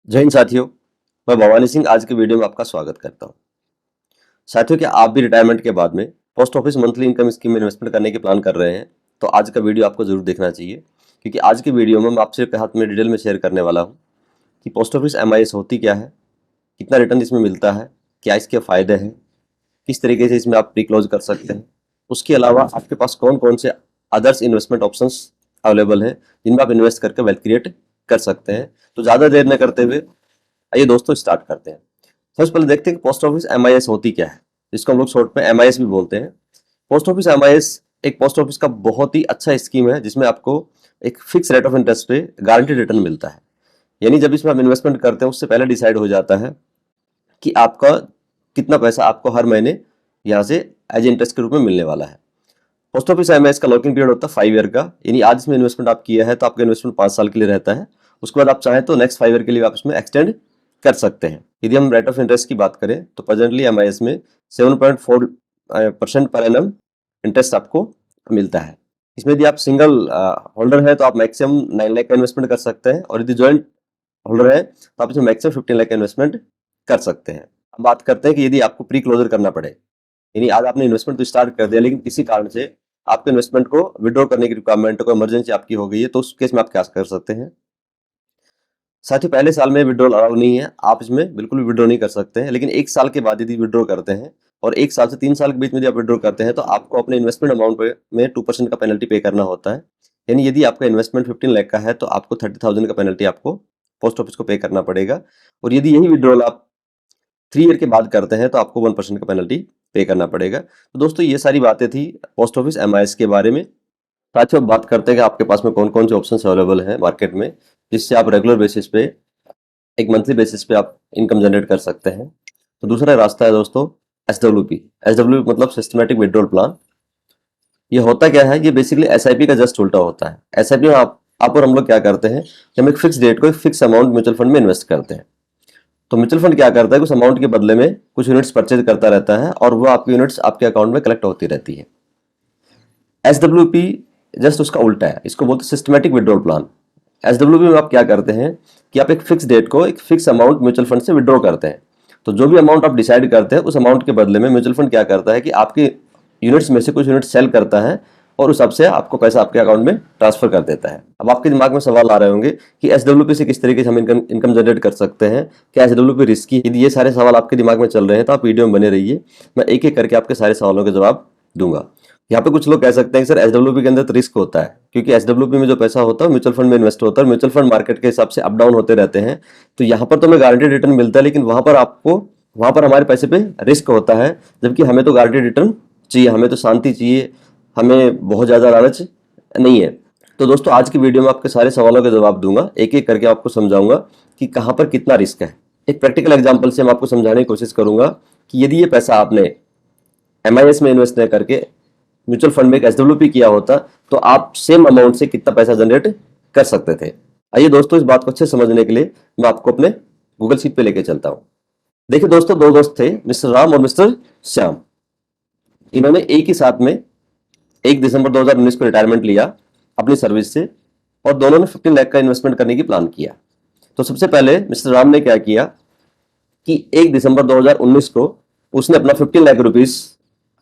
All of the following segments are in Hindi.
जय हिंद साथियों। मैं भवानी सिंह आज के वीडियो में आपका स्वागत करता हूं। साथियों, क्या आप भी रिटायरमेंट के बाद में post office monthly income scheme में इन्वेस्टमेंट करने की प्लान कर रहे हैं? तो आज का वीडियो आपको जरूर देखना चाहिए, क्योंकि आज के वीडियो में मैं आपसे हाथ में डिटेल में शेयर करने वाला हूं कि पोस्ट ऑफिस एमआईएस होती क्या है, कितना रिटर्न इसमें मिलता है, क्या इसके फायदे हैं, किस तरीके से इसमें आप प्री क्लोज कर सकते हैं। उसके अलावा आपके पास कौन कौन से अदर्स इन्वेस्टमेंट ऑप्शंस अवेलेबल हैं जिनमें आप इन्वेस्ट करके वेल्थ क्रिएट कर सकते हैं। तो ज़्यादा देर न करते हुए आइए दोस्तों स्टार्ट करते हैं। सबसे पहले देखते हैं कि पोस्ट ऑफिस एमआईएस होती क्या है, जिसको हम लोग शॉर्ट में एमआईएस भी बोलते हैं। पोस्ट ऑफिस एमआईएस एक पोस्ट ऑफिस का बहुत ही अच्छा स्कीम है जिसमें आपको एक फिक्स रेट ऑफ इंटरेस्ट पे गारंटेड रिटर्न मिलता है। यानी जब इसमें आप इन्वेस्टमेंट करते हैं उससे पहले डिसाइड हो जाता है कि आपका कितना पैसा आपको हर महीने यहाँ से एज इंटरेस्ट के रूप में मिलने वाला है। पोस्ट ऑफिस एमआईएस का लॉकिंग पीरियड होता है 5 ईयर का, यानी आज इसमें इन्वेस्टमेंट आप किया है तो आपका इन्वेस्टमेंट 5 साल के लिए रहता है। उसके बाद आप चाहें तो नेक्स्ट 5 ईयर के लिए आप इसमें एक्सटेंड कर सकते हैं। यदि हम रेट ऑफ इंटरेस्ट की बात करें तो प्रेजेंटली एमआईएस में 7.4% पर एनम इंटरेस्ट आपको मिलता है। इसमें यदि आप सिंगल होल्डर है तो आप मैक्सिमम 9 लाख का इन्वेस्टमेंट कर सकते हैं, और यदि ज्वाइंट होल्डर है तो आप इसमें मैक्सिमम 15 लाख का इन्वेस्टमेंट कर सकते हैं। अब बात करते हैं कि यदि आपको प्री क्लोजर करना पड़े, यानी आज आपने इन्वेस्टमेंट तो स्टार्ट कर दिया लेकिन किसी कारण से आपके इन्वेस्टमेंट को विड्रॉ करने की रिक्वायरमेंट को इमरजेंसी आपकी हो गई है, तो उस केस में आप क्या कर सकते हैं। साथ ही पहले साल में विड्रॉल अलाउ नहीं है, आप इसमें बिल्कुल भी विड्रॉ नहीं कर सकते हैं। लेकिन 1 साल के बाद यदि विड्रॉ करते हैं और 1 साल से 3 साल के बीच में यदि आप विड्रॉ करते हैं तो आपको अपने इन्वेस्टमेंट अमाउंट में 2% का पेनल्टी पे करना होता है। यानी यदि आपका इन्वेस्टमेंट 15 लाख का है तो आपको 30,000 का पेनल्टी आपको पोस्ट ऑफिस को पे करना पड़ेगा। और यदि यही विड्रॉल आप 3 ईयर के बाद करते हैं तो आपको 1% का पेनल्टी पे करना पड़ेगा। तो दोस्तों, ये सारी बातें थी पोस्ट ऑफिस एमआईएस के बारे में। साथियों, अब बात करते हैं कि आपके पास में कौन कौन से ऑप्शन अवेलेबल हैं मार्केट में, जिससे आप रेगुलर बेसिस पे एक मंथली बेसिस पे आप इनकम जनरेट कर सकते हैं। तो दूसरा रास्ता है दोस्तों एसडब्ल्यूपी। एसडब्ल्यूपी मतलब सिस्टमेटिक विड्रॉल प्लान। ये होता क्या है, ये बेसिकली एसआईपी का जस्ट उल्टा होता है। एसआईपी में आप और हम लोग क्या करते हैं कि हम एक फिक्स डेट को एक फिक्स अमाउंट म्यूचुअल फंड में इन्वेस्ट करते हैं। तो म्यूचुअल फंड क्या करता है, कुछ अमाउंट के बदले में कुछ यूनिट्स परचेज करता रहता है और वो आपकी यूनिट्स आपके अकाउंट में कलेक्ट होती रहती है। एसडब्ल्यूपी जस्ट उसका उल्टा है, इसको बोलते हैं सिस्टमेटिक विड्रॉल प्लान। एसडब्ल्यूपी में आप क्या करते हैं कि आप एक फिक्स डेट को एक फिक्स अमाउंट म्यूचुअल फंड से विड्रॉ करते हैं। तो जो भी अमाउंट आप डिसाइड करते हैं उस अमाउंट के बदले में म्यूचुअल फंड क्या करता है कि आपके यूनिट्स में से कुछ यूनिट सेल करता है और उस हिसाब से आपको पैसा आपके अकाउंट में ट्रांसफर कर देता है। अब आपके दिमाग में सवाल आ रहे होंगे कि एसडब्ल्यूपी से किस तरीके से हम इनकम जनरेट कर सकते हैं, क्या एसडब्ल्यूपी रिस्की है? यदि ये सारे सवाल आपके दिमाग में चल रहे हैं तो आप वीडियो में बने रहिए, मैं एक एक करके आपके सारे सवालों के जवाब दूंगा। यहाँ पे कुछ लोग कह सकते हैं कि सर एसडब्ल्यूपी के अंदर तो रिस्क होता है, क्योंकि एसडब्ल्यूपी में जो पैसा होता है म्यूचुअल फंड में इन्वेस्ट होता है, म्यूचुअल फंड मार्केट के हिसाब से अप डाउन होते रहते हैं। तो यहाँ पर तो हमें गारंटेड रिटर्न मिलता है, लेकिन वहां पर हमारे पैसे पे रिस्क होता है। जबकि हमें तो गारंटेड रिटर्न चाहिए, हमें तो शांति चाहिए, हमें बहुत ज्यादा लालच नहीं है। तो दोस्तों, आज की वीडियो में आपके सारे सवालों के जवाब दूंगा, एक एक करके आपको समझाऊंगा कि कहाँ पर कितना रिस्क है। एक प्रैक्टिकल एग्जाम्पल से मैं आपको समझाने की कोशिश करूंगा कि यदि ये पैसा आपने एमआईएस में इन्वेस्ट न करके म्यूचुअल फंड में एक एसडब्ल्यूपी किया होता तो आप सेम अमाउंट से कितना पैसा जनरेट कर सकते थे। आइए दोस्तों, इस बात को अच्छे समझने के लिए मैं आपको अपने गूगल शीट पे लेके चलता हूं। देखिए दोस्तों, दो दोस्त थे, मिस्टर राम और मिस्टर श्याम। इन्होंने एक ही साथ में 1 दिसंबर 2019 को रिटायरमेंट लिया अपनी सर्विस से, और दोनों ने 15 लाख का इन्वेस्टमेंट करने की प्लान किया। तो सबसे पहले मिस्टर राम ने क्या किया कि 1 दिसंबर 2019 को उसने अपना 15 lakh rupees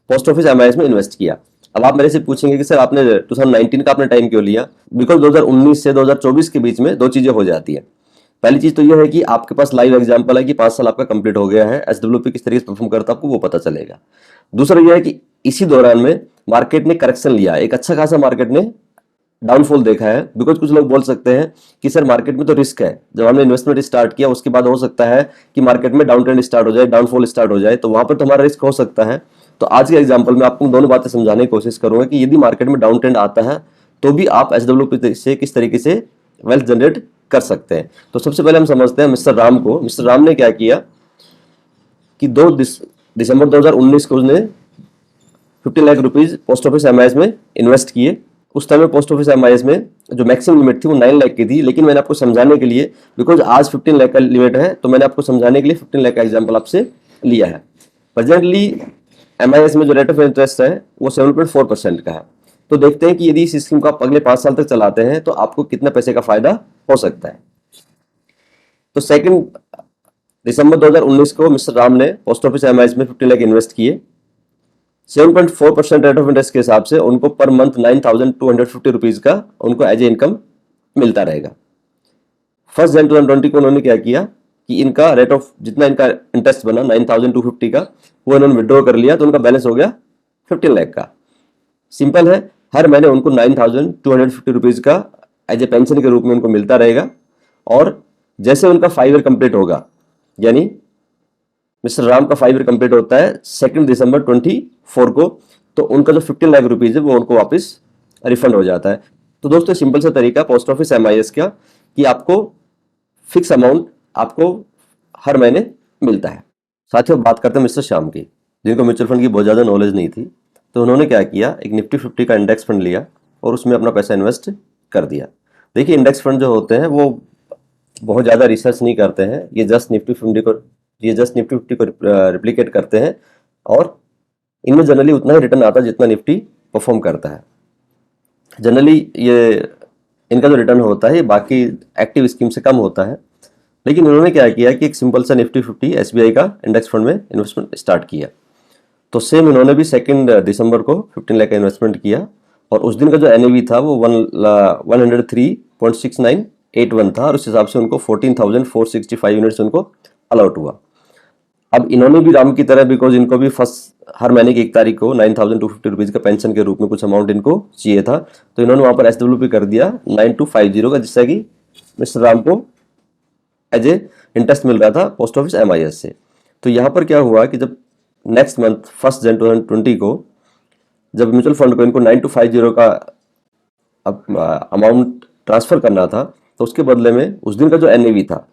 post office MIS में इन्वेस्ट किया। अब आप मेरे से पूछेंगे कि सर आपने 2019 का आपने टाइम क्यों लिया? बिकॉज 2019 से 2024 के बीच में दो चीजें हो जाती है। पहली चीज तो यह है कि आपके पास लाइव एग्जांपल है कि 5 साल आपका कंप्लीट हो गया है, एसडब्ल्यूपी किस तरीके से परफॉर्म करता है आपको वो पता चलेगा। दूसरा यह है कि इसी दौरान में मार्केट ने करेक्शन लिया, एक अच्छा खासा मार्केट ने डाउनफॉल देखा है। बिकॉज कुछ लोग बोल सकते हैं कि सर मार्केट में तो रिस्क है, जब हमने इन्वेस्टमेंट स्टार्ट किया उसके बाद हो सकता है कि मार्केट में डाउन ट्रेंड स्टार्ट हो जाए, डाउनफॉल स्टार्ट हो जाए, तो वहां पर तो हमारा रिस्क हो सकता है। तो आज के एग्जाम्पल में आपको दोनों बातें समझाने की कोशिश करूंगा कि यदि मार्केट में डाउन ट्रेंड आता है तो भी आप एसडब्ल्यूपी से किस तरीके से वेल्थ जनरेट कर सकते हैं। तो सबसे पहले हम समझते हैं मिस्टर राम को। मिस्टर राम ने क्या किया कि 2 दिसंबर 2019 को उसने 15 lakh rupees post office MIS में इन्वेस्ट किए। उस टाइम में पोस्ट ऑफिस एमआईएस में जो मैक्सिमम लिमिट थी वो 9 लाख की थी, लेकिन मैंने आपको समझाने के लिए, बिकॉज आज 15 लाख का लिमिट है, तो मैंने आपको समझाने के लिए 15 लाख का एग्जाम्पल आपसे लिया है। प्रेजेंटली एमआईएस में जो रेट ऑफ इंटरेस्ट है वो 7.4% का है। तो देखते हैं कि यदि इस स्कीम को आप अगले 5 साल तक चलाते हैं तो आपको कितने पैसे का फायदा हो सकता है। तो 2 दिसंबर 2019 को मिस्टर राम ने पोस्ट ऑफिस एमआईएस में 50 लाख इन्वेस्ट किए। 7.4% रेट ऑफ इंटरेस्ट के हिसाब से उनको पर मंथ 9,250 रुपीज का उनको एज ए इनकम मिलता रहेगा। 1 जनवरी 2020 को उन्होंने क्या किया कि इनका रेट ऑफ जितना इनका इंटरेस्ट बना 9,250 का वो इन्होंने विड्रॉ कर लिया, तो उनका बैलेंस हो गया 15 लाख का। सिंपल है, हर महीने उनको 9,250 रुपीज का एज ए पेंशन के रूप में उनको मिलता रहेगा। और जैसे उनका 5 ईयर कंप्लीट होगा, यानी मिस्टर राम का 5 ईयर कंप्लीट होता है 2 दिसंबर 24 को, तो उनका जो 15 लाख रुपीज है वो उनको वापस रिफंड हो जाता है। तो दोस्तों सिंपल सा तरीका पोस्ट ऑफिस एमआईएस का कि आपको फिक्स अमाउंट आपको हर महीने मिलता है। साथियों बात करते हैं मिस्टर श्याम की, जिनको म्यूचुअल फंड की बहुत ज़्यादा नॉलेज नहीं थी। तो उन्होंने क्या किया, एक निफ्टी 50 का इंडेक्स फंड लिया और उसमें अपना पैसा इन्वेस्ट कर दिया। देखिए इंडेक्स फंड जो होते हैं वो बहुत ज़्यादा रिसर्च नहीं करते हैं, ये जस्ट निफ्टी 50 को रिप्लिकेट करते हैं और इनमें जनरली उतना ही रिटर्न आता है जितना निफ्टी परफॉर्म करता है। जनरली ये इनका जो रिटर्न होता है ये बाकी एक्टिव स्कीम से कम होता है। लेकिन उन्होंने क्या किया कि एक सिंपल सा निफ्टी 50 एसबीआई का इंडेक्स फंड में इन्वेस्टमेंट स्टार्ट किया। तो सेम इन्होंने भी 2 दिसंबर को 15 लाख का इन्वेस्टमेंट किया और उस दिन का जो एनएवी था वो 103.6981 था और उस हिसाब से उनको 14,465 यूनिट्स उनको अलॉट हुआ। अब इन्होंने भी राम की तरह, बिकॉज इनको भी हर महीने की 1 तारीख को 9,250 रुपीज का पेंशन के रूप में कुछ अमाउंट इनको चाहिए था, तो इन्होंने वहां पर एसडब्ल्यूपी कर दिया 9250 का, जिससे कि मिस्टर राम को एज ए इंटरेस्ट मिल रहा था पोस्ट ऑफिस एमआईएस से। तो यहाँ पर क्या हुआ कि जब नेक्स्ट मंथ 1 जनवरी 2020 को जब म्यूचुअल फंड को इनको 9250 का अमाउंट ट्रांसफर करना था, तो उसके बदले में उस दिन का जो एनएवी था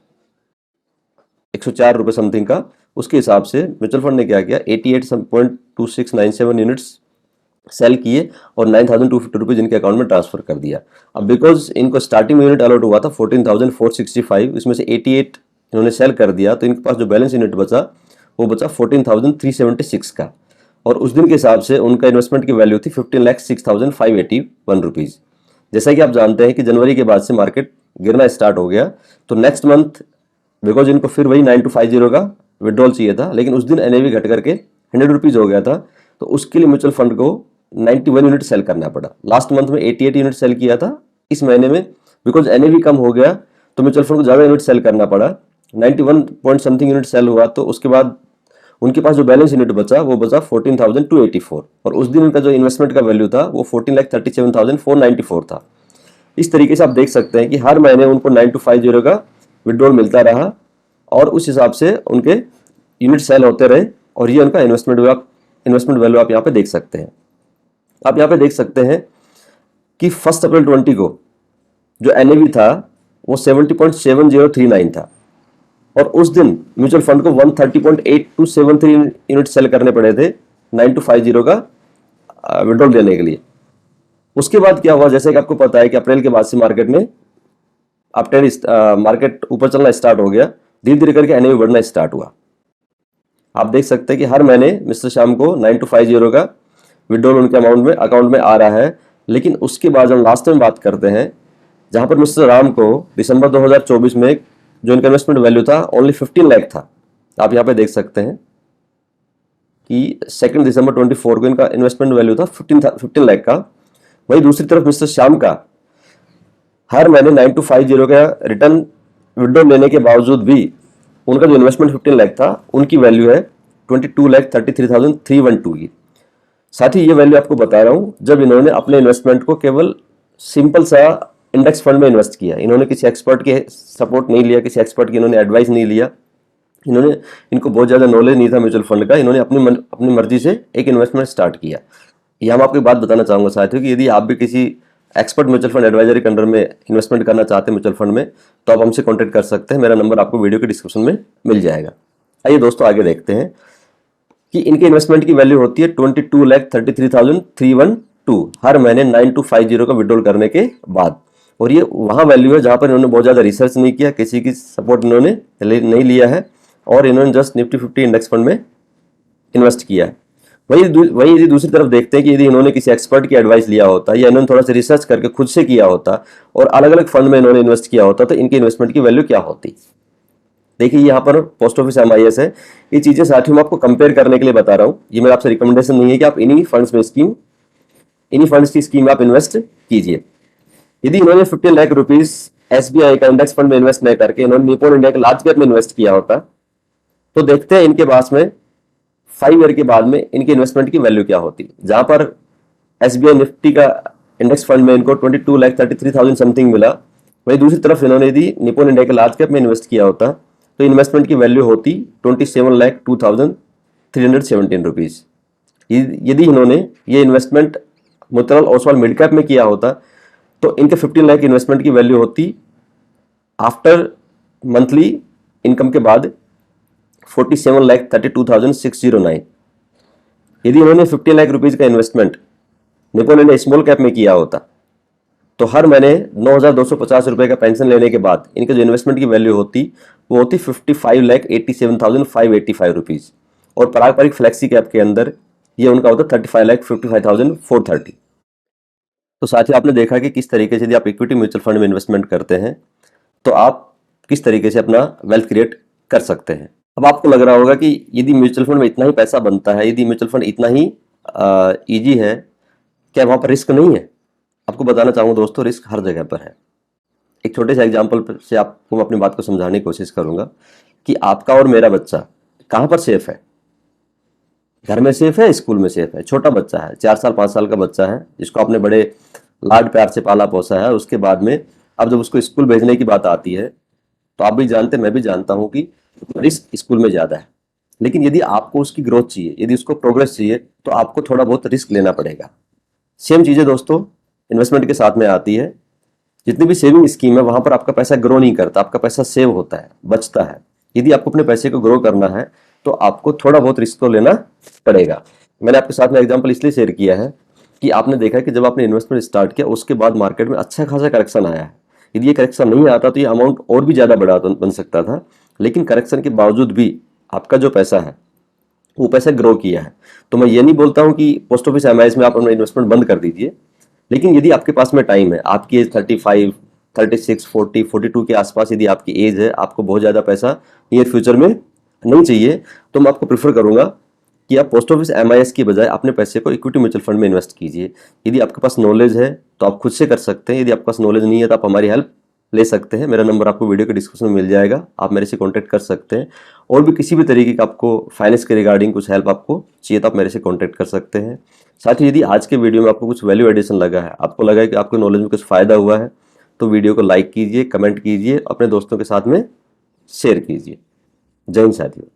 104 रुपये समथिंग का, उसके हिसाब से म्यूचुअल फंड ने क्या किया 88.2697 यूनिट्स सेल किए और 9,250 रुपीज इनके अकाउंट में ट्रांसफर कर दिया। अब बिकॉज इनको स्टार्टिंग यूनिट अलॉट हुआ था 14,465, इसमें से 88 इन्होंने सेल कर दिया, तो इनके पास जो बैलेंस यूनिट बचा वो बचा 14,376 का। और उस दिन के हिसाब से उनका इन्वेस्टमेंट की वैल्यू थी 15,06,581 रुपीज। जैसा कि आप जानते हैं कि जनवरी के बाद से मार्केट गिरना स्टार्ट हो गया, तो नेक्स्ट मंथ बिकॉज इनको फिर वही 9250 का विड्रॉल चाहिए था, लेकिन उस दिन एनएवी घट करके 100 रुपीज हो गया था, तो उसके लिए म्यूचुअल फंड को 91 यूनिट सेल करना पड़ा। लास्ट मंथ में 88 यूनिट सेल किया था, इस महीने में बिकॉज एनएवी कम हो गया तो म्यूचुअल फंड को ज़्यादा यूनिट सेल करना पड़ा, 91 पॉइंट समथिंग यूनिट सेल हुआ। तो उसके बाद उनके पास जो बैलेंस यूनिट बचा वो बचा 14,284 और उस दिन उनका जो इन्वेस्टमेंट का वैल्यू था वो 14,37,494 था। इस तरीके से आप देख सकते हैं कि हर महीने उनको 9250 का विड्रॉल मिलता रहा और उस हिसाब से उनके यूनिट सेल होते रहे और ये उनका इन्वेस्टमेंट वैल्यू आप यहाँ पे देख सकते हैं। आप यहाँ पे देख सकते हैं कि 1 अप्रैल 20 को जो एनएवी था वो 70.7039 था और उस दिन म्यूचुअल फंड को 130.8273 यूनिट सेल करने पड़े थे 9250 का विड्रॉल देने के लिए। उसके बाद क्या हुआ, जैसे कि आपको पता है कि अप्रैल के बाद से मार्केट में मार्केट ऊपर चलना स्टार्ट हो गया, धीरे धीरे करके एनएवी बढ़ना स्टार्ट हुआ। आप देख सकते हैं कि हर महीने मिस्टर श्याम को 9250 का विड्रॉल उनके अकाउंट में आ रहा है। लेकिन उसके बाद हम लास्ट में बात करते हैं जहां पर मिस्टर राम को दिसंबर 2024 में जो इनका इन्वेस्टमेंट वैल्यू था ओनली 15 लाख था। आप यहाँ पे देख सकते हैं कि 2 दिसंबर 24 को इनका इन्वेस्टमेंट वैल्यू था 15 लाख का। वही दूसरी तरफ मिस्टर श्याम का हर महीने 9250 का रिटर्न विड्रॉल लेने के बावजूद भी उनका जो इन्वेस्टमेंट 15 लाख था उनकी वैल्यू है 22,33,312 की। साथ ही ये वैल्यू आपको बता रहा हूं जब इन्होंने अपने इन्वेस्टमेंट को केवल सिंपल सा इंडेक्स फंड में इन्वेस्ट किया। इन्होंने किसी एक्सपर्ट के सपोर्ट नहीं लिया, किसी एक्सपर्ट की इन्होंने एडवाइस नहीं लिया, इनको बहुत ज़्यादा नॉलेज नहीं था म्यूचुअल फंड का। इन्होंने अपनी मर्जी से एक इन्वेस्टमेंट स्टार्ट किया। यहाँ मैं आपको बात बताना चाहूँगा साथियों कि यदि आप भी किसी एक्सपर्ट म्यूचुअल फंड एडवाइजरी के अंडर में इन्वेस्टमेंट करना चाहते हैं म्यूचुअल फंड में, तो आप हमसे कॉन्टैक्ट कर सकते हैं। मेरा नंबर आपको वीडियो के डिस्क्रिप्शन में मिल जाएगा। आइए दोस्तों आगे देखते हैं कि इनके इन्वेस्टमेंट की वैल्यू होती है 22,33,312 हर महीने 9250 का विड्रॉल करने के बाद। और ये वहाँ वैल्यू है जहाँ पर इन्होंने बहुत ज़्यादा रिसर्च नहीं किया, किसी की सपोर्ट इन्होंने नहीं लिया है और इन्होंने जस्ट निफ्टी 50 इंडेक्स फंड में इन्वेस्ट किया है। वही यदि दूसरी तरफ देखते हैं कि यदि इन्होंने किसी एक्सपर्ट की एडवाइस लिया होता या इन्होंने थोड़ा सा रिसर्च करके खुद से किया होता और अलग अलग फंड में इन्होंने इन्वेस्ट किया होता तो इनके इन्वेस्टमेंट की वैल्यू क्या होती। देखिए यहाँ पर पोस्ट ऑफिस MIS है। ये चीजें साथियों मैं आपको कंपेयर करने के लिए बता रहा हूँ। ये मेरा आपसे रिकमेंडेशन नहीं है कि आप इन्हीं फंड्स की स्कीम आप इन्वेस्ट कीजिए। यदि इन्होंने 15 लाख रुपीस SBI का इंडेक्स फंड में इन्वेस्ट नहीं करके इन्होंने निपॉन इंडिया के लार्ज कैप में इन्वेस्ट किया होता, तो देखते हैं इनके पास में 5 ईयर के बाद में इनके इन्वेस्टमेंट की वैल्यू क्या होती। जहां पर SBI निफ्टी का इंडेक्स फंड में इनको 22,33,000 समथिंग मिला, वही दूसरी तरफ इन्होंने यदि निपॉन इंडिया के लार्ज कैप में इन्वेस्ट किया होता तो इन्वेस्टमेंट की वैल्यू होती 27,02,317 रुपीज। यदि इन्होंने ये investment Motilal Oswal mid cap में किया होता तो इनके 15 लाख इन्वेस्टमेंट की वैल्यू होती आफ्टर मंथली इनकम के बाद 47,32,609। यदि इन्होंने 50 लाख रुपीज का investment Nippon India small cap में किया होता तो हर महीने 9,250 रुपए का पेंशन लेने के बाद इनके जो इन्वेस्टमेंट की वैल्यू होती वो होती 55,87,585 रुपीज। और पारंपरिक फ्लेक्सी कैप के अंदर ये उनका होता 35,55,430। तो साथियों आपने देखा कि किस तरीके से यदि आप इक्विटी म्यूचुअल फंड में इन्वेस्टमेंट करते हैं तो आप किस तरीके से अपना वेल्थ क्रिएट कर सकते हैं। अब आपको लग रहा होगा कि यदि म्यूचुअल फंड में इतना ही पैसा बनता है, यदि म्यूचुअल फंड इतना ही इजी है, क्या वहां पर रिस्क नहीं है? आपको बताना चाहूंगा दोस्तों, रिस्क हर जगह पर है। एक छोटे से एग्जाम्पल से आपको अपनी बात को समझाने की कोशिश करूंगा कि आपका और मेरा बच्चा कहां पर सेफ है। घर में सेफ है, स्कूल में सेफ है। छोटा बच्चा है, 4 साल 5 साल का बच्चा है, जिसको आपने बड़े लाड प्यार से पाला पोसा है। उसके बाद में अब जब उसको स्कूल भेजने की बात आती है तो आप भी जानते, मैं भी जानता हूं कि रिस्क स्कूल में ज्यादा है। लेकिन यदि आपको उसकी ग्रोथ चाहिए, यदि उसको प्रोग्रेस चाहिए, तो आपको थोड़ा बहुत रिस्क लेना पड़ेगा। सेम चीजें दोस्तों इन्वेस्टमेंट के साथ में आती है। जितनी भी सेविंग स्कीम है वहां पर आपका पैसा ग्रो नहीं करता, आपका पैसा सेव होता है, बचता है। यदि आपको अपने पैसे को ग्रो करना है तो आपको थोड़ा बहुत रिस्क तो लेना पड़ेगा। मैंने आपके साथ में एग्जांपल इसलिए शेयर किया है कि आपने देखा कि जब आपने इन्वेस्टमेंट स्टार्ट किया उसके बाद मार्केट में अच्छा खासा करेक्शन आया है। यदि ये करेक्शन नहीं आता तो ये अमाउंट और भी ज्यादा बड़ा बन सकता था। लेकिन करेक्शन के बावजूद भी आपका जो पैसा है वो पैसा ग्रो किया है। तो मैं ये नहीं बोलता हूं कि पोस्ट ऑफिस MIS में आप अपना इन्वेस्टमेंट बंद कर दीजिए। लेकिन यदि आपके पास में टाइम है, आपकी एज 35, 36, 40, 42 के आसपास यदि आपकी एज है, आपको बहुत ज़्यादा पैसा नियर फ्यूचर में नहीं चाहिए, तो मैं आपको प्रेफर करूंगा कि आप पोस्ट ऑफिस MIS की बजाय अपने पैसे को इक्विटी म्यूचुअल फंड में इन्वेस्ट कीजिए। यदि आपके पास नॉलेज है तो आप खुद से कर सकते हैं। यदि आपके पास नॉलेज नहीं है तो आप हमारी हेल्प ले सकते हैं। मेरा नंबर आपको वीडियो के डिस्क्रिप्शन में मिल जाएगा, आप मेरे से कॉन्टैक्ट कर सकते हैं। और भी किसी भी तरीके का आपको फाइनेंस के रिगार्डिंग कुछ हेल्प आपको चाहिए तो आप मेरे से कॉन्टैक्ट कर सकते हैं। साथ ही यदि आज के वीडियो में आपको कुछ वैल्यू एडिशन लगा है, आपको लगा है कि आपको नॉलेज में कुछ फायदा हुआ है, तो वीडियो को लाइक कीजिए, कमेंट कीजिए, अपने दोस्तों के साथ में शेयर कीजिए। जय हिंद साथियों।